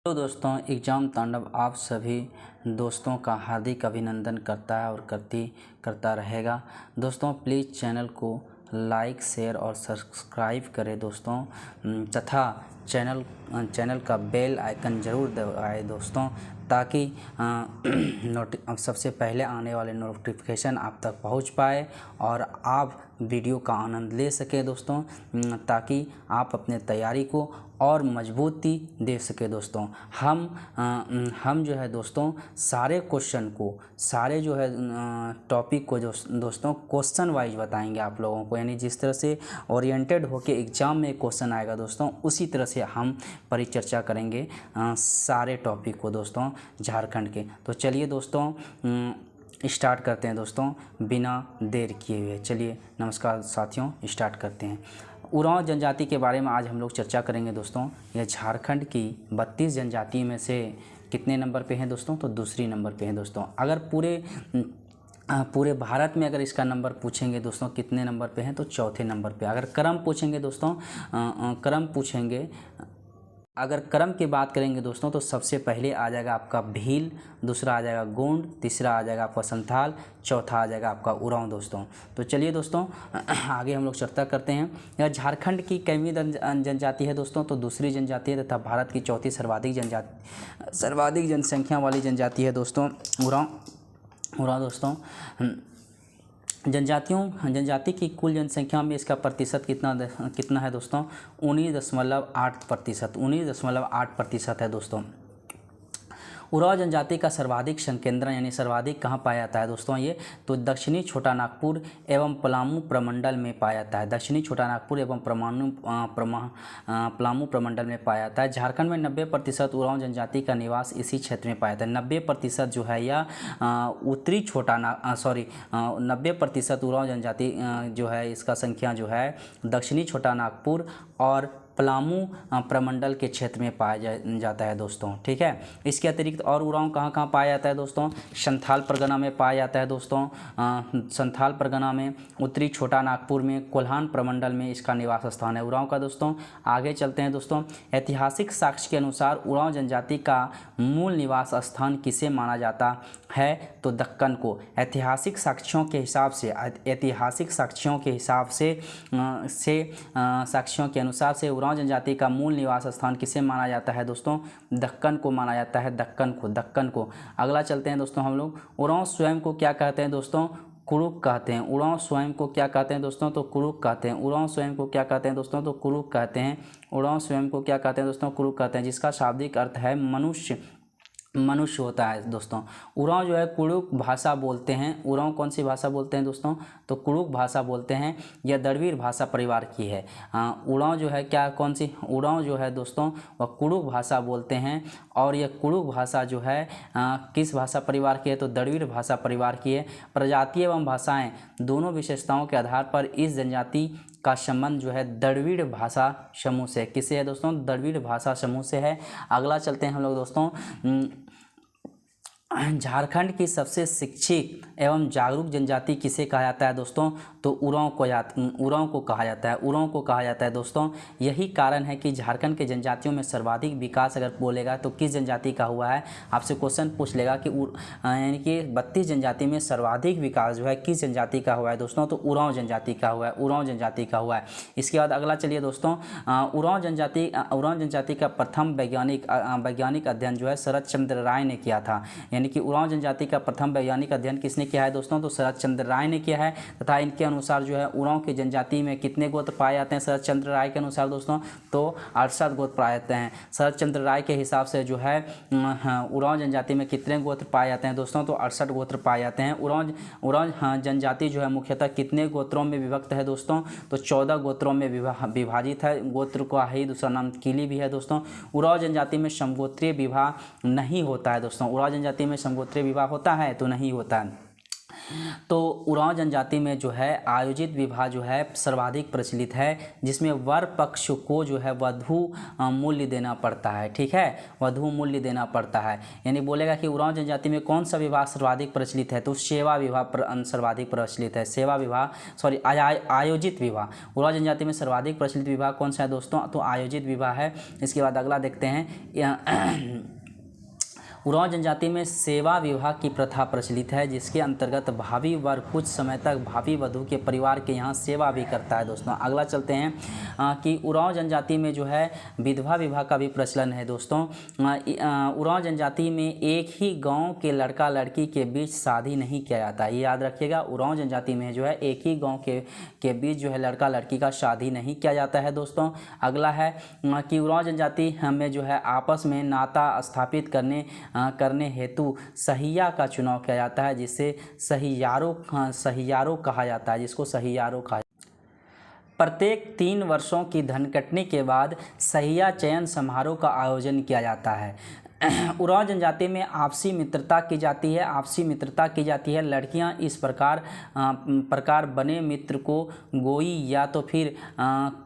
तो दोस्तों, एग्ज़ाम तांडव आप सभी दोस्तों का हार्दिक अभिनंदन करता है और करता रहेगा। दोस्तों, प्लीज़ चैनल को लाइक, शेयर और सब्सक्राइब करें दोस्तों, तथा चैनल का बेल आइकन ज़रूर दबाएं दोस्तों, ताकि सबसे पहले आने वाले नोटिफिकेशन आप तक पहुंच पाए और आप वीडियो का आनंद ले सकें दोस्तों, ताकि आप अपने तैयारी को और मजबूती दे सके दोस्तों। हम जो है दोस्तों सारे क्वेश्चन को, सारे जो है टॉपिक को दोस्तों क्वेश्चन वाइज बताएंगे आप लोगों को, यानी जिस तरह से ओरिएंटेड होके एग्ज़ाम में क्वेश्चन आएगा दोस्तों, उसी तरह से हम परिचर्चा करेंगे सारे टॉपिक को दोस्तों झारखंड के। तो चलिए दोस्तों स्टार्ट करते हैं दोस्तों बिना देर किए हुए। चलिए नमस्कार साथियों, स्टार्ट करते हैं। उरांव जनजाति के बारे में आज हम लोग चर्चा करेंगे दोस्तों। यह झारखंड की 32 जनजाति में से कितने नंबर पे हैं दोस्तों? तो दूसरी नंबर पे हैं दोस्तों। अगर पूरे भारत में अगर इसका नंबर पूछेंगे दोस्तों कितने नंबर पे हैं, तो चौथे नंबर पे। अगर क्रम पूछेंगे दोस्तों, अगर क्रम की बात करेंगे दोस्तों, तो सबसे पहले आ जाएगा आपका भील, दूसरा आ जाएगा गोंड, तीसरा आ जाएगा आपका संथाल, चौथा आ जाएगा आपका उरांव दोस्तों। तो चलिए दोस्तों आगे हम लोग चर्चा करते हैं। यह झारखंड की कैवी जनजाति है दोस्तों? तो दूसरी जनजाति है, तथा भारत की चौथी सर्वाधिक जनसंख्या वाली जनजाति है दोस्तों उरांव दोस्तों। जनजाति की कुल जनसंख्या में इसका प्रतिशत कितना है दोस्तों? 19.8% है दोस्तों। उरांव जनजाति का सर्वाधिक संकेंद्रण यानी सर्वाधिक कहाँ पाया जाता है दोस्तों? ये तो दक्षिणी छोटा नागपुर एवं पलामू प्रमंडल में पाया जाता है। दक्षिणी छोटा नागपुर एवं पलामू प्रमंडल में पाया जाता है। झारखंड में 90% उरांव जनजाति का निवास इसी क्षेत्र में पाया जाता है। 90% जो है यह उत्तरी 90% उरांव जनजाति जो है इसका संख्या जो है दक्षिणी छोटा नागपुर और पलामू प्रमंडल के क्षेत्र में पाया जाता है दोस्तों। ठीक है, इसके अतिरिक्त और उरांव कहाँ पाया जाता है दोस्तों? संथाल परगना में पाया जाता है दोस्तों। संथाल परगना में, उत्तरी छोटा नागपुर में, कोल्हान प्रमंडल में इसका निवास स्थान है उरांव का दोस्तों। आगे चलते हैं दोस्तों। ऐतिहासिक साक्ष्य के अनुसार उरांव जनजाति का मूल निवास स्थान किसे माना जाता है? तो दक्कन को। ऐतिहासिक साक्ष्यों के अनुसार से उरांव जनजाति का मूल निवास स्थान किसे माना जाता है दोस्तों? दक्कन को माना जाता है, दक्कन को। अगला चलते हैं दोस्तों हम लोग। उरांव स्वयं को क्या कहते हैं दोस्तों? कुरुक कहते हैं। उरांव स्वयं को क्या कहते हैं दोस्तों? तो कुरुक कहते हैं। उरांव स्वयं को क्या कहते हैं दोस्तों? तो कुरुक कहते हैं। उरांव स्वयं को क्या कहते हैं दोस्तों? कुरुक कहते हैं, जिसका शाब्दिक अर्थ है मनुष्य होता है दोस्तों। उरांव जो है कुड़ुक भाषा बोलते हैं। उरांव कौन सी भाषा बोलते हैं दोस्तों? तो कुड़ुक भाषा बोलते हैं। यह द्रविड़ भाषा परिवार की है। उरांव जो है उरांव जो है दोस्तों वह कुड़ुक भाषा बोलते हैं, और यह कुड़ुक भाषा जो है किस भाषा परिवार की है? तो द्रविड़ भाषा परिवार की है। प्रजाति एवं भाषाएं दोनों विशेषताओं के आधार पर इस जनजाति का संबंध जो है द्रविड़ भाषा समूह से। किससे है दोस्तों? द्रविड़ भाषा समूह से है। अगला चलते हैं हम लोग दोस्तों। झारखंड की सबसे शिक्षित एवं जागरूक जनजाति किसे कहा जाता है दोस्तों? तो उरांव को कहा जाता है दोस्तों। यही कारण है कि झारखंड के जनजातियों में सर्वाधिक विकास अगर बोलेगा तो किस जनजाति का हुआ है? आपसे क्वेश्चन पूछ लेगा कि यानी कि 32 जनजाति में सर्वाधिक विकास जो है किस जनजाति का हुआ है दोस्तों? तो उरांव जनजाति का हुआ है। इसके बाद अगला चलिए दोस्तों। उरांव जनजाति का प्रथम वैज्ञानिक अध्ययन जो है शरद चंद्र राय ने किया था। यानी कि उरांव जनजाति का प्रथम वैज्ञानिक अध्ययन किसने किया है दोस्तों? तो शरद चंद्र राय ने किया है। तथा इनके अनुसार जो है उरांव की जनजाति में कितने गोत्र पाए जाते हैं शरद चंद्र राय के अनुसार दोस्तों? तो 68 गोत्र पाए जाते हैं। शरद चंद्र राय के हिसाब से जो है उरांव जनजाति में कितने गोत्र पाए जाते हैं दोस्तों? तो 68 गोत्र पाए जाते हैं। उरांव जनजाति जो है मुख्यतः कितने गोत्रों में विभक्त है दोस्तों? तो 14 गोत्रों में विभाजित है। गोत्र का ही दूसरा नाम किली भी है दोस्तों। उरांव जनजाति में समगोत्रीय विवाह नहीं होता है दोस्तों। उरांव जनजाति में समगोत्रीय विवाह होता है? तो नहीं होता है। तो उरांव जनजाति में जो है आयोजित विवाह जो है सर्वाधिक प्रचलित है, जिसमें वर पक्ष को जो है वधु मूल्य देना पड़ता है। ठीक है, वधु मूल्य देना पड़ता है। यानी बोलेगा कि उरांव जनजाति में कौन सा विवाह सर्वाधिक प्रचलित है, तो सेवा विवाह सर्वाधिक प्रचलित है। सेवा विवाह आयोजित विवाह। उरांव जनजाति में सर्वाधिक प्रचलित विवाह कौन सा है दोस्तों, तो आयोजित विवाह है। इसके बाद अगला देखते हैं। उरांव जनजाति में सेवा विवाह की प्रथा प्रचलित है, जिसके अंतर्गत भावी वर कुछ समय तक भावी वधू के परिवार के यहाँ सेवा भी करता है दोस्तों। अगला चलते हैं कि उरांव जनजाति में जो है विधवा विवाह का भी प्रचलन है दोस्तों। उरांव जनजाति में एक ही गांव के लड़का लड़की के बीच शादी नहीं किया जाता, ये याद रखिएगा। उरांव जनजाति में जो है एक ही गाँव के बीच जो है लड़का लड़की का शादी नहीं किया जाता है दोस्तों। अगला है कि उरांव जनजाति में जो है आपस में नाता स्थापित करने हेतु सहिया का चुनाव किया जाता है, जिसे सहियारो कहा जाता है, जिसको सहियारो कहा। प्रत्येक 3 वर्षों की धनकटनी के बाद सहिया चयन समारोह का आयोजन किया जाता है। उरांव जनजाति में आपसी मित्रता की जाती है। लड़कियां इस प्रकार बने मित्र को गोई या तो फिर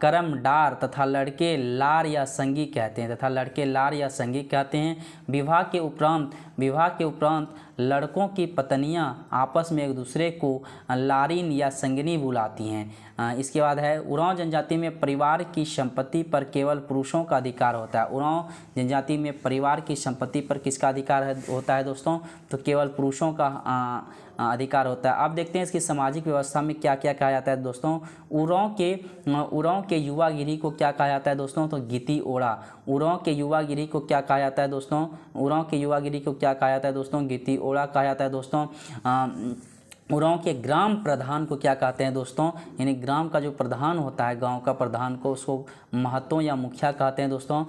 करमडार तथा लड़के लार या संगी कहते हैं। विवाह के उपरांत लड़कों की पत्नियां आपस में एक दूसरे को लारिन या संगिनी बुलाती हैं। इसके बाद है उरांव जनजाति में परिवार की संपत्ति पर केवल पुरुषों का अधिकार होता है। उरांव जनजाति में परिवार की संपत्ति पर किसका अधिकार होता है दोस्तों, तो केवल पुरुषों का अधिकार होता है। अब देखते हैं इसकी सामाजिक व्यवस्था में क्या क्या कहा जाता है दोस्तों। उरांव के युवागिरी को क्या कहा जाता है दोस्तों, तो गीति ओड़ा। उरांव के युवागिरी को क्या कहा जाता है दोस्तों, गीति ओड़ा कहा जाता है दोस्तों। उरांव के ग्राम प्रधान को क्या कहते हैं दोस्तों, यानी ग्राम का जो प्रधान होता है, गांव का प्रधान को, उसको महतो या मुखिया कहते हैं दोस्तों।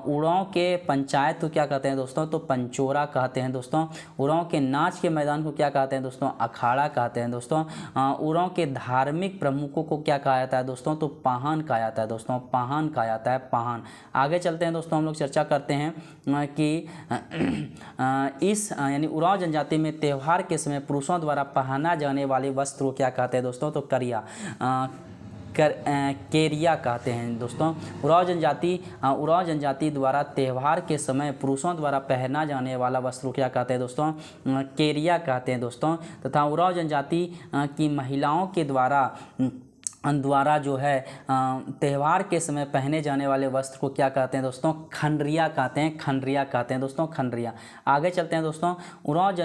उरांव के पंचायत को क्या कहते हैं दोस्तों, तो पंचोरा कहते हैं दोस्तों। उरांव के नाच के मैदान को क्या कहते हैं दोस्तों, अखाड़ा कहते हैं दोस्तों। उरांव के धार्मिक प्रमुखों को क्या कहा जाता है दोस्तों, तो पाहन कहा जाता है दोस्तों, पाहन। आगे चलते हैं दोस्तों, हम लोग चर्चा करते हैं कि इस यानी उरांव जनजाति में त्यौहार के समय पुरुषों द्वारा पहना जाने वाले वस्त्र को क्या कहते हैं दोस्तों, तो केरिया कहते हैं दोस्तों। उरांव जनजाति द्वारा त्यौहार के समय पुरुषों द्वारा पहना जाने वाला वस्त्र क्या कहते हैं दोस्तों, केरिया कहते हैं दोस्तों। तथा उरांव जनजाति की महिलाओं के द्वारा जो है त्यौहार के समय पहने जाने वाले वस्त्र को क्या कहते हैं दोस्तों, खंडरिया कहते हैं दोस्तों, खंडरिया। आगे चलते हैं दोस्तों। उरांव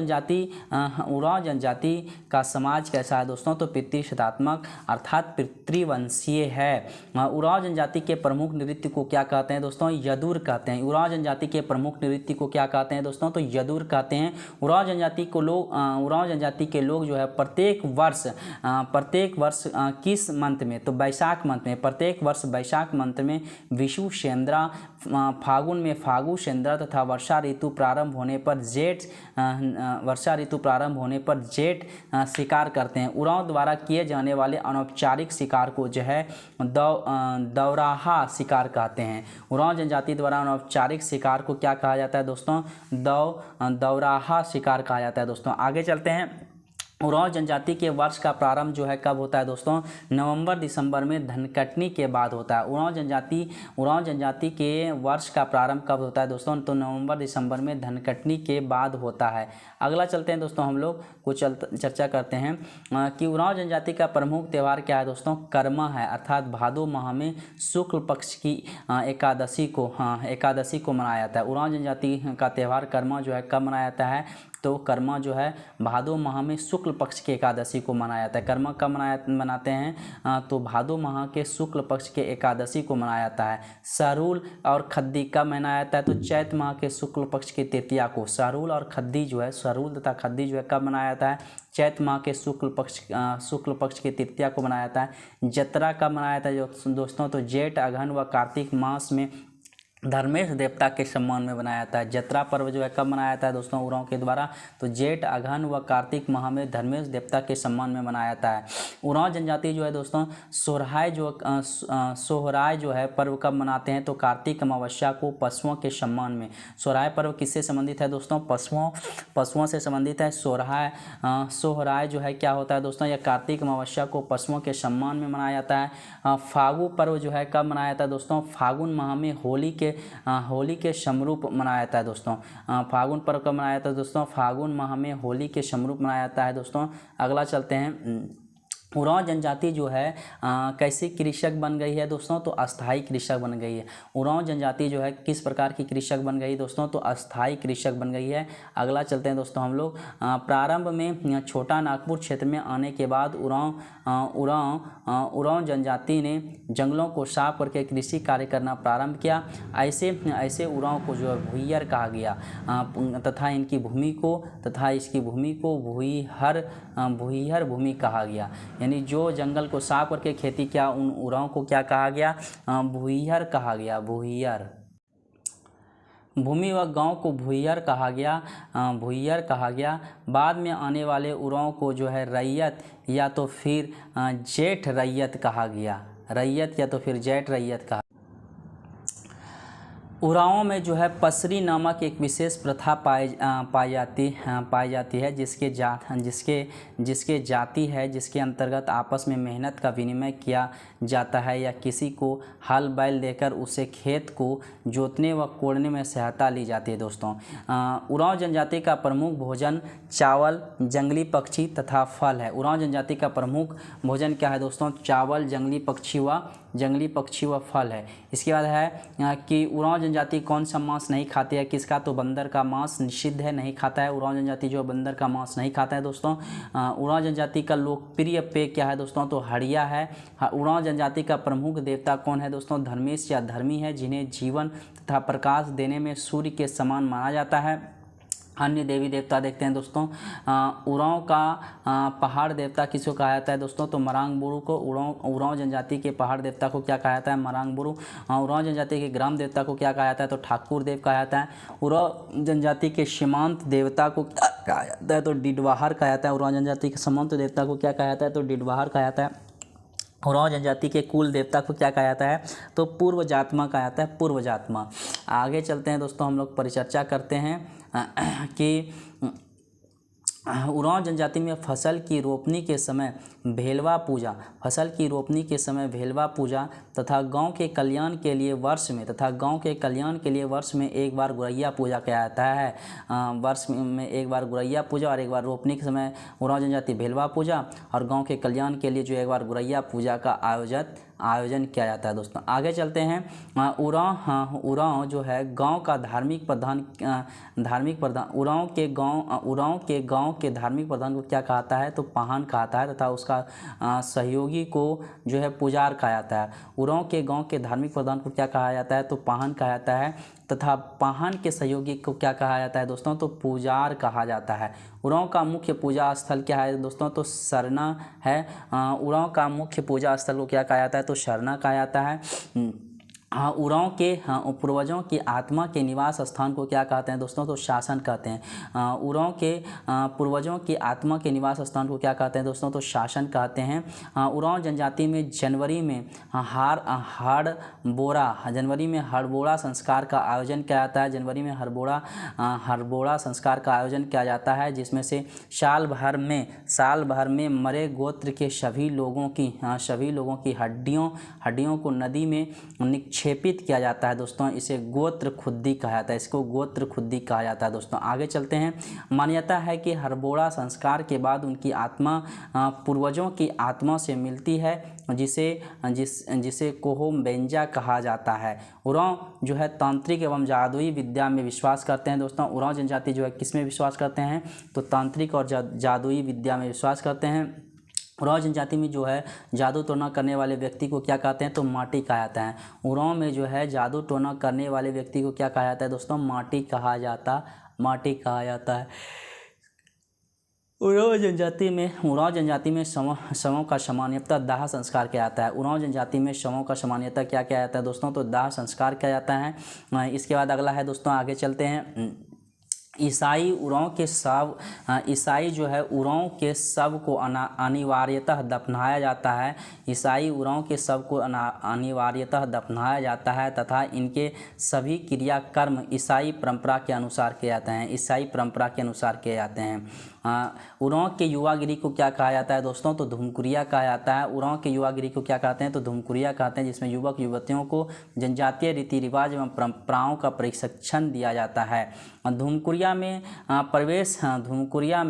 जनजाति का समाज कैसा है दोस्तों, तो पितृसत्तात्मक अर्थात पितृवंशीय है। उरांव जनजाति के प्रमुख नृत्य को क्या कहते हैं दोस्तों, यदुर कहते हैं। उरांव जनजाति के प्रमुख नृत्य को क्या कहते हैं दोस्तों, तो यदुर कहते हैं। उरांव जनजाति के लोग जो है प्रत्येक वर्ष किस मंथ में, तो बैसाख मंथ में, प्रत्येक वर्ष बैसाख मंथ में विषु शेंद्रा, फागुन में फागु शेंद्रा तथा वर्षा ऋतु प्रारंभ होने पर जेठ शिकार करते हैं। उरांव द्वारा किए जाने वाले अनौपचारिक शिकार को जो है दौराहा शिकार कहते हैं। उरांव जनजाति द्वारा अनौपचारिक शिकार को क्या कहा जाता है दोस्तों, दौराहा शिकार कहा जाता है दोस्तों। आगे चलते हैं। उरांव जनजाति के वर्ष का प्रारंभ जो है कब होता है दोस्तों, नवंबर दिसंबर में धनकटनी के बाद होता है। उरांव जनजाति के वर्ष का प्रारंभ कब होता है दोस्तों, तो नवंबर दिसंबर में धनकटनी के बाद होता है। अगला चलते हैं दोस्तों, हम लोग कुछ चर्चा करते हैं कि उरांव जनजाति का प्रमुख त्यौहार क्या है दोस्तों, कर्मा है, अर्थात भादो माह में शुक्ल पक्ष की एकादशी को मनाया जाता है। उरांव जनजाति का त्यौहार कर्मा जो है कब मनाया जाता है, तो कर्मा जो है भादो माह में शुक्ल पक्ष के एकादशी को मनाया जाता है। कर्मा कब मनाते हैं, तो भादो माह के शुक्ल पक्ष के एकादशी को मनाया जाता है। सहरूल और खद्दी कब मनाया जाता है, तो चैत माह के शुक्ल पक्ष की तृतीया को। सहरूल तथा खद्दी जो है कब मनाया जाता है, चैत माह के शुक्ल पक्ष की तृतीया को मनाया जाता है। जतरा कब मनाया जाता है दोस्तों, तो जेठ अगहन व कार्तिक मास में धर्मेश देवता के सम्मान में बनाया जाता है। जतरा पर्व जो है कब मनाया जाता है दोस्तों उरांव के द्वारा, तो जेठ, अगहन व कार्तिक माह में धर्मेश देवता के सम्मान में मनाया जाता है। उरांव जनजाति जो है दोस्तों सोहराय जो है पर्व कब मनाते हैं, तो कार्तिक अमावस्या को पशुओं के सम्मान में। सोहराय पर्व किससे संबंधित है दोस्तों, पशुओं से संबंधित है। सोहराय जो है क्या होता है दोस्तों, यह कार्तिक अमावस्या को पशुओं के सम्मान में मनाया जाता है। फागु पर्व जो है कब मनाया जाता है दोस्तों, फागुन माह में होली के समरूप मनाया जाता है दोस्तों। फागुन पर्व कब मनाया जाता है दोस्तों, फागुन माह में होली के समरूप मनाया जाता है दोस्तों। अगला चलते हैं, उरांव जनजाति जो है कैसी कृषक बन गई है दोस्तों, तो अस्थाई कृषक बन गई है। उरांव जनजाति जो है किस प्रकार की कृषक बन गई दोस्तों, तो अस्थाई कृषक बन गई है। अगला चलते हैं दोस्तों हम लोग, प्रारंभ में छोटा नागपुर क्षेत्र में आने के बाद उरांव जनजाति ने जंगलों को साफ करके कृषि कार्य करना प्रारंभ किया। ऐसे उरांव को जो है भूइयर कहा गया तथा इसकी भूमि को भूइहर भूमि कहा गया। यानी जो जंगल को साफ करके खेती किया उन उरांव को क्या कहा गया, भूइहर कहा गया। भूइहर भूमि व गांव को भूइहर कहा गया। बाद में आने वाले उरांव को जो है रैयत या तो फिर जेठ रैयत कहा गया। उरांवों में जो है पसरी नामक एक विशेष प्रथा पाई जाती है, जिसके जाति है जिसके अंतर्गत आपस में मेहनत का विनिमय किया जाता है या किसी को हल बैल देकर उसे खेत को जोतने व कोड़ने में सहायता ली जाती है दोस्तों। उरांव जनजाति का प्रमुख भोजन चावल, जंगली पक्षी तथा फल है। उरांव जनजाति का प्रमुख भोजन क्या है दोस्तों, चावल, जंगली पक्षी व फल है। इसके बाद है कि उरांव जनजाति कौन सा मांस नहीं खाती है, किसका, तो बंदर का मांस निषिद्ध है, नहीं खाता है। उरांव जनजाति जो बंदर का मांस नहीं खाता है दोस्तों। उरांव जनजाति का लोकप्रिय पेय क्या है दोस्तों, तो हड़िया है। उरांव जनजाति का प्रमुख देवता कौन है दोस्तों, धर्मेश या धर्मी है, जिन्हें जीवन तथा प्रकाश देने में सूर्य के समान माना जाता है। अन्य देवी देवता देखते हैं दोस्तों। उरांव का पहाड़ देवता किसको कहा जाता है दोस्तों, तो मरांग बुरु को। उरांव जनजाति के पहाड़ देवता को क्या कहा जाता है, मरांग बुरु। उरांव जनजाति के ग्राम देवता को क्या कहा जाता है, तो ठाकुर देव कहा जाता है। उरांव जनजाति के सीमांत देवता को क्या कहा जाता है, तो डिडवाहर कहा जाता है। उरांव जनजाति के सीमांत देवता को क्या कहा जाता है, तो डिडवाहर कहा जाता है। उरांव जनजाति के कुल देवता को क्या कहा जाता है, तो पूर्वजात्मा कहा जाता है, पूर्वजात्मा। आगे चलते हैं दोस्तों, हम लोग परिचर्चा करते हैं कि उरांव जनजाति में फसल की रोपनी के समय भेलवा पूजा तथा गांव के कल्याण के लिए वर्ष में एक बार गुरैया पूजा किया जाता है। वर्ष में एक बार गुरैया पूजा और एक बार रोपनी के समय उरांव जनजाति भेलवा पूजा और गांव के कल्याण के लिए जो एक बार गुरैया पूजा का आयोजन किया जाता है दोस्तों। आगे चलते हैं, उरांव जो है गांव का धार्मिक प्रधान उरांव के गांव के धार्मिक प्रधान को क्या कहता है, तो पाहन कहता है तथा उसका सहयोगी को जो है पुजार कहा जाता है। उरांव के गांव के धार्मिक प्रधान को क्या कहा जाता है, तो पाहन कहा जाता है तथा पाहन के सहयोगी को क्या कहा जाता है दोस्तों, तो पुजार कहा जाता है। उरांव का मुख्य पूजा स्थल क्या है दोस्तों, तो सरना है। उरांव का मुख्य पूजा स्थल को क्या कहा जाता है, तो सरना कहा जाता है। उरांव के पूर्वजों की आत्मा के निवास स्थान को क्या कहते हैं दोस्तों, तो शासन कहते हैं। उरांव के पूर्वजों की आत्मा के निवास स्थान को क्या कहते हैं दोस्तों, तो शासन कहते हैं। उरांव जनजाति में जनवरी में हड़बोड़ा संस्कार का आयोजन किया जाता है। जनवरी में हड़बोड़ा संस्कार का आयोजन किया जाता है, जिसमें से साल भर में मरे गोत्र के सभी लोगों की हड्डियों को नदी में निक्षेपित किया जाता है दोस्तों। इसे गोत्र खुद्दी कहा जाता है, दोस्तों। आगे चलते हैं, मान्यता है कि हड़बोड़ा संस्कार के बाद उनकी आत्मा पूर्वजों की आत्मा से मिलती है, जिसे कोहोम बेंजा कहा जाता है। उरांव जो है तांत्रिक एवं जादुई विद्या में विश्वास करते हैं दोस्तों। उरांव जनजाति जो है किस में विश्वास करते हैं, तो तांत्रिक और जादुई विद्या में विश्वास करते हैं। उरांव जनजाति में जो है जादू टोना करने वाले व्यक्ति को क्या कहते हैं, तो माटी कहा जाता है। उरांव में जो है जादू टोना करने वाले व्यक्ति को क्या कहा जाता है दोस्तों, माटी कहा जाता है। उरांव जनजाति में शवों का सामान्यतः दाह संस्कार किया जाता है। उरांव जनजाति में शवों का सामान्यतः क्या किया जाता है दोस्तों, तो दाह संस्कार किया जाता है। इसके बाद अगला है दोस्तों, आगे चलते हैं। ईसाई जो है उरांव के शव को अनिवार्यतः दफनाया जाता है। ईसाई उरांव के शव को अनिवार्यतः दफनाया जाता है तथा इनके सभी क्रियाकर्म ईसाई परंपरा के अनुसार किए जाते हैं। ईसाई परंपरा के अनुसार किए जाते हैं। उरांव के युवागिरी को क्या कहा जाता है दोस्तों, तो धूमकुरिया कहा जाता है। उरांव के युवागिरी को क्या कहते हैं, तो धूमकुरिया कहते हैं, जिसमें युवक युवतियों को जनजातीय रीति रिवाज एवं परंपराओं का प्रशिक्षण दिया जाता है। धूमकुरिया में धूमकुरिया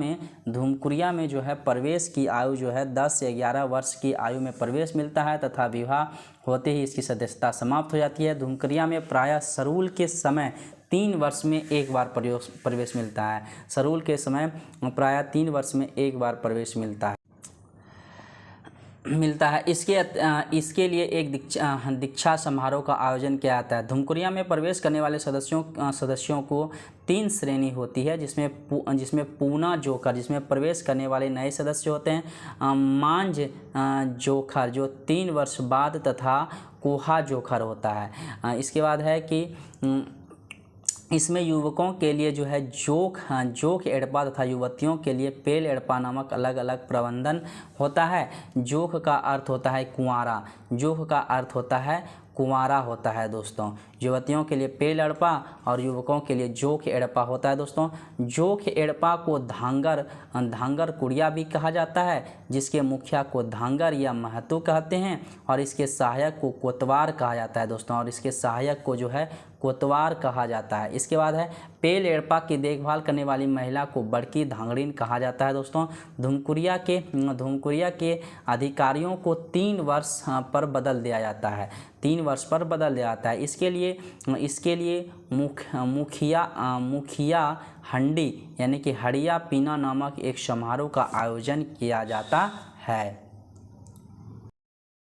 में जो है प्रवेश की आयु जो है 10 से 11 वर्ष की आयु में प्रवेश मिलता है तथा विवाह होते ही इसकी सदस्यता समाप्त हो जाती है। धूमकुरिया में प्रायः सरूल के समय 3 वर्ष में एक बार प्रवेश मिलता है। सरूल के समय प्रायः 3 वर्ष में एक बार प्रवेश मिलता है। इसके लिए एक दीक्षा समारोह का आयोजन किया जाता है। धूमकुरिया में प्रवेश करने वाले सदस्यों को 3 श्रेणी होती है, जिसमें पूना जोखर, जिसमें प्रवेश करने वाले नए सदस्य होते हैं, मांझ जोखर जो 3 वर्ष बाद तथा कोहा जोखर होता है। इसके बाद है कि इसमें युवकों के लिए जो है जोख एड़पा तथा युवतियों के लिए पेल एड़पा नामक अलग अलग प्रबंधन होता है। जोख का अर्थ होता है कुंवारा, जोख का अर्थ होता है कुंवारा होता है दोस्तों। युवतियों के लिए पेल एड़पा और युवकों के लिए जोख एड़पा होता है दोस्तों। जोख एड़पा को धांगर कुड़िया भी कहा जाता है, जिसके मुखिया को धांगर या महतो कहते हैं और इसके सहायक को कोतवार कहा जाता है दोस्तों, और इसके सहायक को जो है कोतवार कहा जाता है। इसके बाद है पेल एड़पा की देखभाल करने वाली महिला को बड़की धांगड़ीन कहा जाता है दोस्तों। धूमकुरिया के अधिकारियों को 3 वर्ष पर बदल दिया जाता है, 3 वर्ष पर बदल दिया जाता है। इसके लिए मुखिया हंडी यानी कि हड़िया पीना नामक एक समारोह का आयोजन किया जाता है।